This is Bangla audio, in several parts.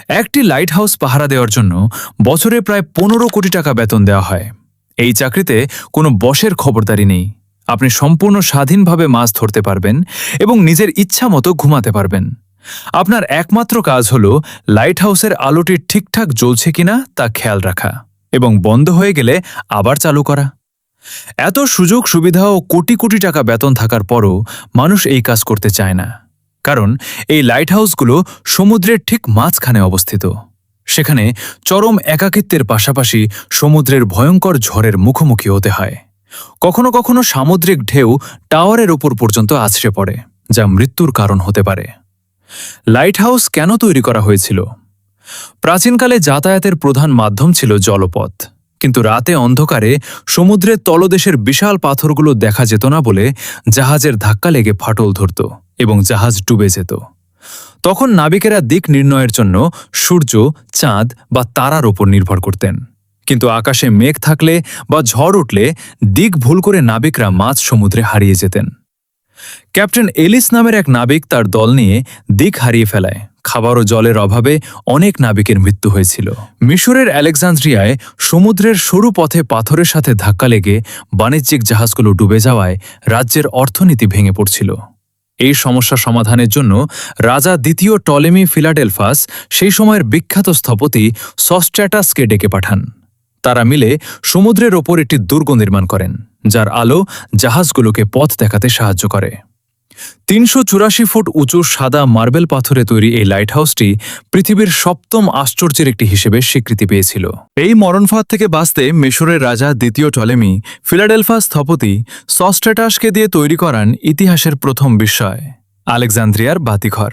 একটি লাইট হাউস পাহারা দেওয়ার জন্য বছরে প্রায় 15 কোটি টাকা বেতন দেওয়া হয়। এই চাকরিতে কোনো বসের খবরদারি নেই। আপনি সম্পূর্ণ স্বাধীনভাবে মাছ ধরতে পারবেন এবং নিজের ইচ্ছা মতো ঘুমাতে পারবেন। আপনার একমাত্র কাজ হল লাইট হাউসের আলোটি ঠিকঠাক জ্বলছে কিনা তা খেয়াল রাখা এবং বন্ধ হয়ে গেলে আবার চালু করা। এত সুযোগ সুবিধা ও কোটি কোটি টাকা বেতন থাকার পরও মানুষ এই কাজ করতে চায় না, কারণ এই লাইট হাউসগুলো সমুদ্রের ঠিক মাঝখানে অবস্থিত। সেখানে চরম একাকিত্বের পাশাপাশি সমুদ্রের ভয়ঙ্কর ঝড়ের মুখোমুখি হতে হয়। কখনো কখনো সামুদ্রিক ঢেউ টাওয়ারের ওপর পর্যন্ত আছড়ে পড়ে, যা মৃত্যুর কারণ হতে পারে। লাইট হাউস কেন তৈরি করা হয়েছিল? প্রাচীনকালে যাতায়াতের প্রধান মাধ্যম ছিল জলপথ, কিন্তু রাতে অন্ধকারে সমুদ্রের তলদেশের বিশাল পাথরগুলো দেখা যেত না বলে জাহাজের ধাক্কা লেগে ফাটল ধরত এবং জাহাজ ডুবে যেত। তখন নাবিকেরা দিক নির্ণয়ের জন্য সূর্য, চাঁদ বা তারার ওপর নির্ভর করতেন। কিন্তু আকাশে মেঘ থাকলে বা ঝড় উঠলে দিক ভুল করে নাবিকরা মাঝ সমুদ্রে হারিয়ে যেতেন। ক্যাপ্টেন এলিস নামের এক নাবিক তার দল নিয়ে দিক হারিয়ে ফেলায় খাবার ও জলের অভাবে অনেক নাবিকের মৃত্যু হয়েছিল। মিশরের আলেকজান্দ্রিয়ায় সমুদ্রের সরু পথে পাথরের সাথে ধাক্কা লেগে বাণিজ্যিক জাহাজগুলো ডুবে যাওয়ায় রাজ্যের অর্থনীতি ভেঙে পড়ছিল। এই সমস্যা সমাধানের জন্য রাজা দ্বিতীয় টলেমি ফিলাডেলফাস সেই সময়ের বিখ্যাত স্থপতি সস্ট্র্যাটাসকে ডেকে পাঠান। তারা মিলে সমুদ্রের ওপর একটি দুর্গ নির্মাণ করেন, যার আলো জাহাজগুলোকে পথ দেখাতে সাহায্য করে। ৩৮৪ ফুট উঁচু সাদা মার্বেল পাথরে তৈরি এই লাইট হাউসটি পৃথিবীর ৭ম আশ্চর্যের একটি হিসেবে স্বীকৃতি পেয়েছিল। এই মরণফাঁদ থেকে বাঁচতে মিশরের রাজা দ্বিতীয় টলেমি ফিলাডেলফাস স্থপতি সস্ট্র্যাটাসকে দিয়ে তৈরি করান ইতিহাসের প্রথম বিস্ময়, আলেকজান্দ্রিয়ার বাতিঘর।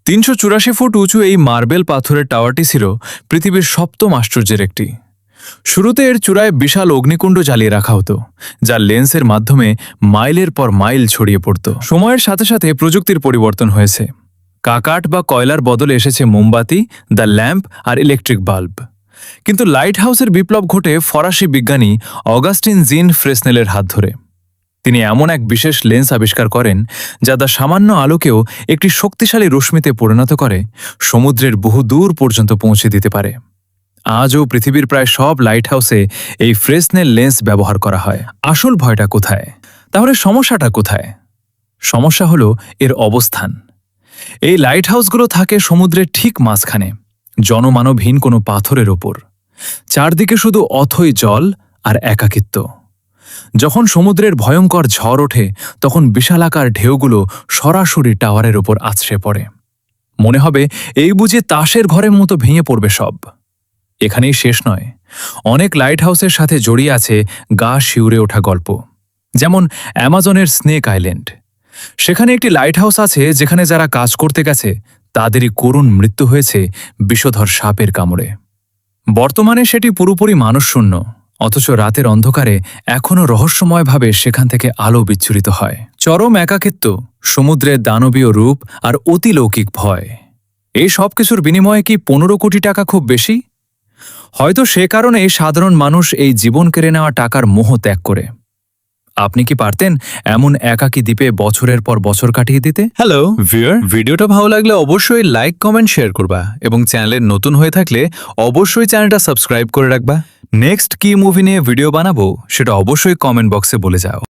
৩৮৪ ফুট উঁচু এই মার্বেল পাথরের টাওয়ারটি ছিল পৃথিবীর ৭ম আশ্চর্যের একটি। শুরুতে এর চূড়ায় বিশাল অগ্নিকুণ্ড জ্বালিয়ে রাখা হতো, যার লেন্সের মাধ্যমে মাইলের পর মাইল ছড়িয়ে পড়ত। সময়ের সাথে সাথে প্রযুক্তির পরিবর্তন হয়েছে। কাঠ বা কয়লার বদলে এসেছে মোমবাতি, দ্য ল্যাম্প আর ইলেকট্রিক বাল্ব। কিন্তু লাইট হাউসের বিপ্লব ঘটে ফরাসি বিজ্ঞানী অগাস্টিন জিন ফ্রেসনেলের হাত ধরে। তিনি এমন এক বিশেষ লেন্স আবিষ্কার করেন যা দা সামান্য আলোকেও একটি শক্তিশালী রশ্মিতে পরিণত করে সমুদ্রের বহু দূর পর্যন্ত পৌঁছে দিতে পারে। আজও পৃথিবীর প্রায় সব লাইট হাউসে এই ফ্রেসনেল লেন্স ব্যবহার করা হয়। আসল ভয়টা কোথায়? তাহলে সমস্যাটা কোথায়? সমস্যা হলো এর অবস্থান। এই লাইট হাউসগুলো থাকে সমুদ্রের ঠিক মাঝখানে, জনমানবহীন কোনো পাথরের ওপর। চারদিকে শুধু অথই জল আর একাকিত্ব। যখন সমুদ্রের ভয়ঙ্কর ঝড় ওঠে, তখন বিশালাকার ঢেউগুলো সরাসরি টাওয়ারের ওপর আছড়ে পড়ে। মনে হবে এই বুঝে তাসের ঘরের মতো ভেঙে পড়বে সব। এখানেই শেষ নয়, অনেক লাইট হাউসের সাথে জড়িয়ে আছে গা শিউরে ওঠা গল্প। যেমন অ্যামাজনের স্নেক আইল্যান্ড। সেখানে একটি লাইট হাউস আছে যেখানে যারা কাজ করতে গেছে তাদেরই করুণ মৃত্যু হয়েছে বিষধর সাপের কামড়ে। বর্তমানে সেটি পুরোপুরি মানুষশূন্য, অথচ রাতের অন্ধকারে এখনও রহস্যময়ভাবে সেখান থেকে আলো বিচ্ছুরিত হয়। চরম একাকিত্ব, সমুদ্রের দানবীয় রূপ আর অতিলৌকিক ভয়। এই সব কিছুর বিনিময়ে কি 15 কোটি টাকা খুব বেশি? হয়তো সে কারণে সাধারণ মানুষ এই জীবন কেড়ে নেওয়া টাকার মোহ ত্যাগ করে। আপনি কি পারতেন এমন একাকী দ্বীপে বছরের পর বছর কাটিয়ে দিতে? হ্যালো ভিউয়ার, ভিডিওটা ভালো লাগলে অবশ্যই লাইক, কমেন্ট, শেয়ার করবা এবং চ্যানেলে নতুন হয়ে থাকলে অবশ্যই চ্যানেলটা সাবস্ক্রাইব করে রাখবা। নেক্সট কি মুভি নিয়ে ভিডিও বানাবো সেটা অবশ্যই কমেন্ট বক্সে বলে যাও।